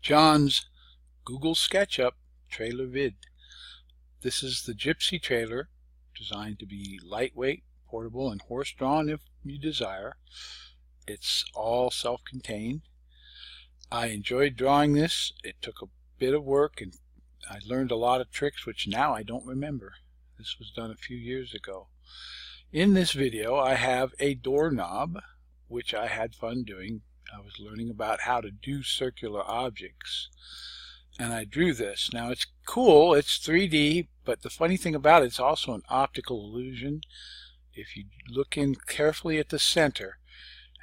John's Google SketchUp trailer vid. This is the Gypsy trailer, designed to be lightweight, portable, and horse-drawn if you desire. It's all self-contained. I enjoyed drawing this. It took a bit of work, and I learned a lot of tricks which now I don't remember. This was done a few years ago. In this video I have a doorknob, which I had fun doing. I was learning about how to do circular objects, and I drew this. Now it's cool, it's 3D, but the funny thing about it's also an optical illusion. If you look in carefully at the center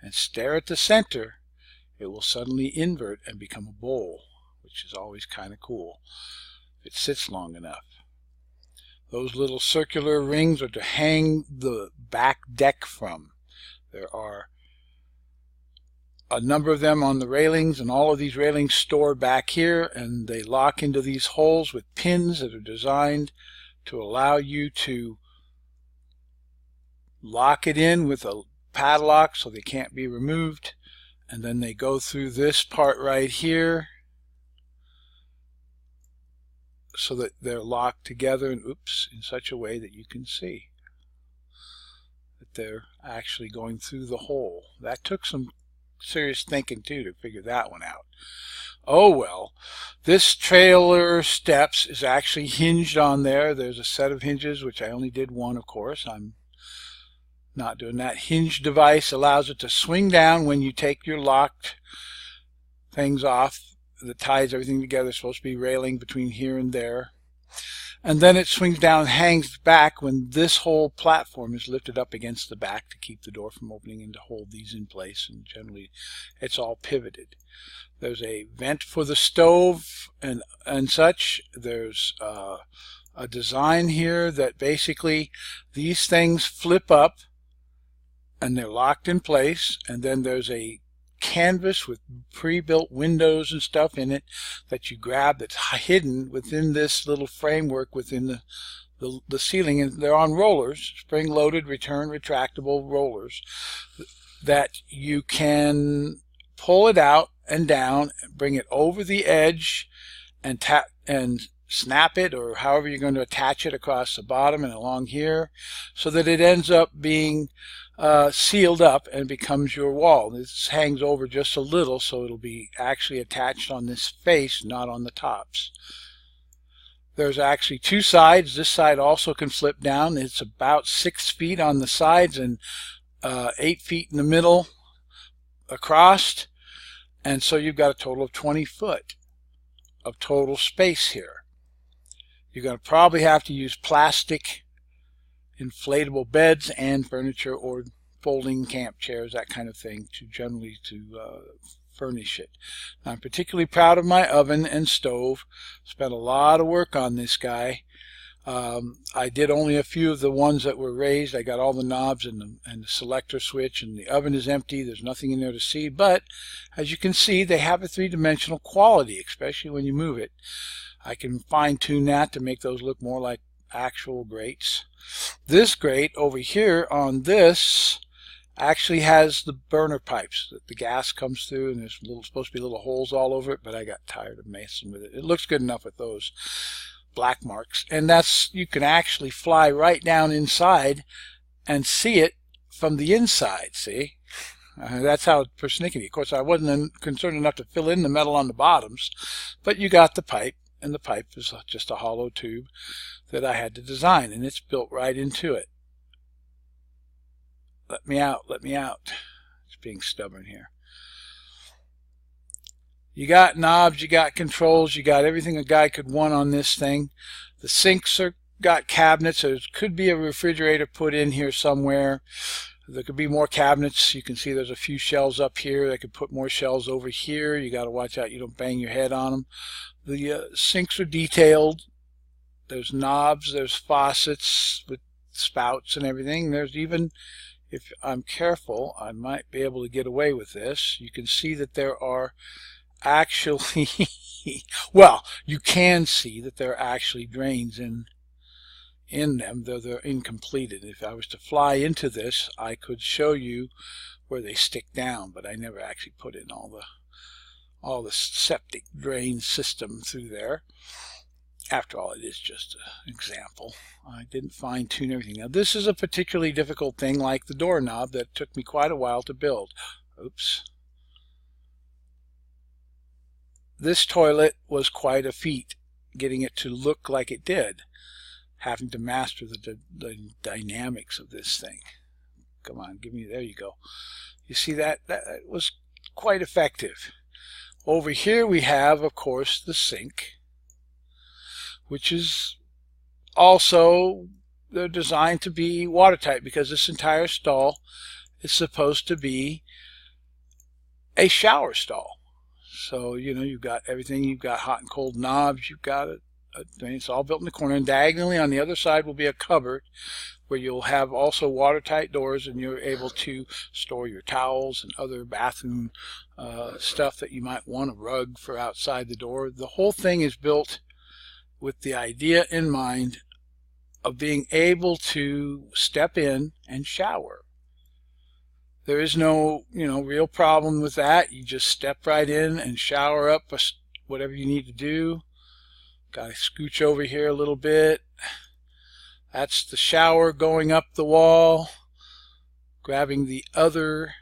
and stare at the center, it will suddenly invert and become a bowl, which is always kind of cool if it sits long enough. Those little circular rings are to hang the back deck from. There are a number of them on the railings, and all of these railings store back here, and they lock into these holes with pins that are designed to allow you to lock it in with a padlock so they can't be removed. And then they go through this part right here so that they're locked together and in such a way that you can see that they're actually going through the hole. That took some serious thinking too to figure that one out. Oh well, this trailer steps is actually hinged on there. There's a set of hinges, which I only did one, of course. I'm not doing that. Hinge device allows it to swing down when you take your locked things off that ties everything together. It's supposed to be railing between here and there. And then it swings down and hangs back when this whole platform is lifted up against the back to keep the door from opening and to hold these in place. And generally it's all pivoted. There's a vent for the stove and such. There's a design here that basically these things flip up and they're locked in place, and then there's a canvas with pre-built windows and stuff in it that you grab that's hidden within this little framework within the ceiling, and they're on rollers, spring-loaded, return retractable rollers that you can pull it out and down, bring it over the edge and tap and snap it, or however you're going to attach it across the bottom and along here, so that it ends up being sealed up and becomes your wall. This hangs over just a little, so it'll be actually attached on this face, not on the tops. There's actually two sides. This side also can flip down. It's about 6 feet on the sides and 8 feet in the middle across, and so you've got a total of 20 foot of total space here. You're going to probably have to use plastic inflatable beds and furniture, or folding camp chairs, that kind of thing, to furnish it. Now, I'm particularly proud of my oven and stove. Spent a lot of work on this guy. I did only a few of the ones that were raised. I got all the knobs and the selector switch, and the oven is empty. There's nothing in there to see, but as you can see, they have a three-dimensional quality, especially when you move it. I can fine-tune that to make those look more like actual grates. This grate over here on this actually has the burner pipes that the gas comes through, and there's supposed to be little holes all over it, but I got tired of messing with it. It looks good enough with those black marks, and you can actually fly right down inside and see it from the inside. See, that's how it's persnickety. Of course, I wasn't concerned enough to fill in the metal on the bottoms, but you got the pipe, and the pipe is just a hollow tube that I had to design, and it's built right into it. Let me out, let me out. It's being stubborn here. You got knobs, you got controls, you got everything a guy could want on this thing. The sinks got cabinets. There could be a refrigerator put in here somewhere. There could be more cabinets. You can see there's a few shelves up here. They could put more shelves over here. You got to watch out you don't bang your head on them. The sinks are detailed. There's knobs, there's faucets with spouts and everything. There's even, if I'm careful, I might be able to get away with this. You can see that there are actually, well, you can see that there are actually drains in them, though they're incompleted. If I was to fly into this, I could show you where they stick down, but I never actually put in all all the septic drain system through there. After all, it is just an example. I didn't fine tune everything. Now this is a particularly difficult thing, like the doorknob, that took me quite a while to build. Oops. This toilet was quite a feat, getting it to look like it did, having to master the dynamics of this thing. Come on, give me, there you go. You see that was quite effective. Over here we have, of course, the sink, which is also designed to be watertight, because this entire stall is supposed to be a shower stall. So, you know, you've got everything. You've got hot and cold knobs. You've got it's all built in the corner. And diagonally on the other side will be a cupboard where you'll have also watertight doors, and you're able to store your towels and other bathroom stuff that you might want, a rug for outside the door. The whole thing is built with the idea in mind of being able to step in and shower. There is no, real problem with that. You just step right in and shower up whatever you need to do. Got to scooch over here a little bit. That's the shower going up the wall. Grabbing the other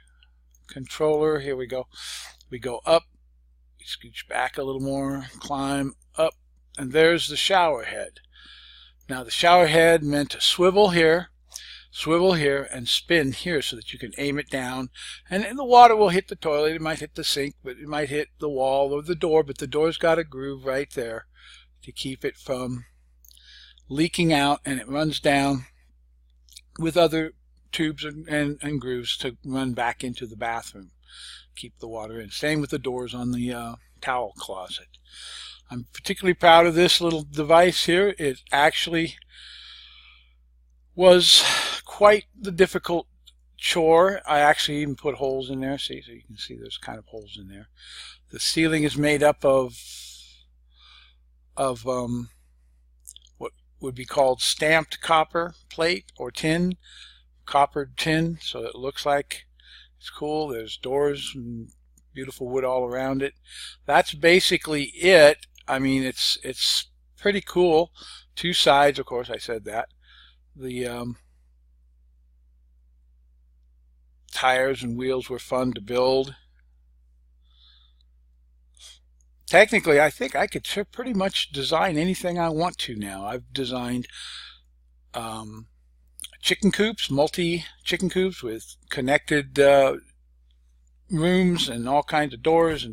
controller. Here we go. We go up. We scooch back a little more. Climb up. And there's the shower head. Now the shower head meant to swivel here, and spin here so that you can aim it down. And the water will hit the toilet. It might hit the sink, but it might hit the wall or the door. But the door's got a groove right there to keep it from leaking out. And it runs down with other tubes and grooves to run back into the bathroom. Keep the water in. Same with the doors on the towel closet. I'm particularly proud of this little device here. It actually was quite the difficult chore. I actually even put holes in there. See, so you can see there's kind of holes in there. The ceiling is made up of what would be called stamped copper plate or tin, coppered tin. So it looks like it's cool. There's doors and beautiful wood all around it. That's basically it. I mean, it's pretty cool. Two sides, of course, I said that. The tires and wheels were fun to build. Technically, I think I could pretty much design anything I want to now. I've designed chicken coops, multi-chicken coops with connected rooms and all kinds of doors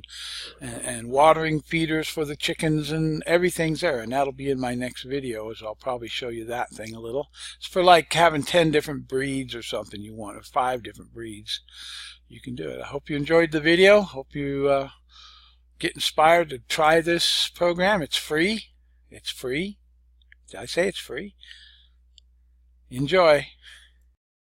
and watering feeders for the chickens, and everything's there. And that'll be in my next video, as I'll probably show you that thing a little. It's for like having 10 different breeds or something you want, or 5 different breeds. You can do it. I hope you enjoyed the video. Hope you get inspired to try this program. It's free. It's free. Did I say it's free? Enjoy.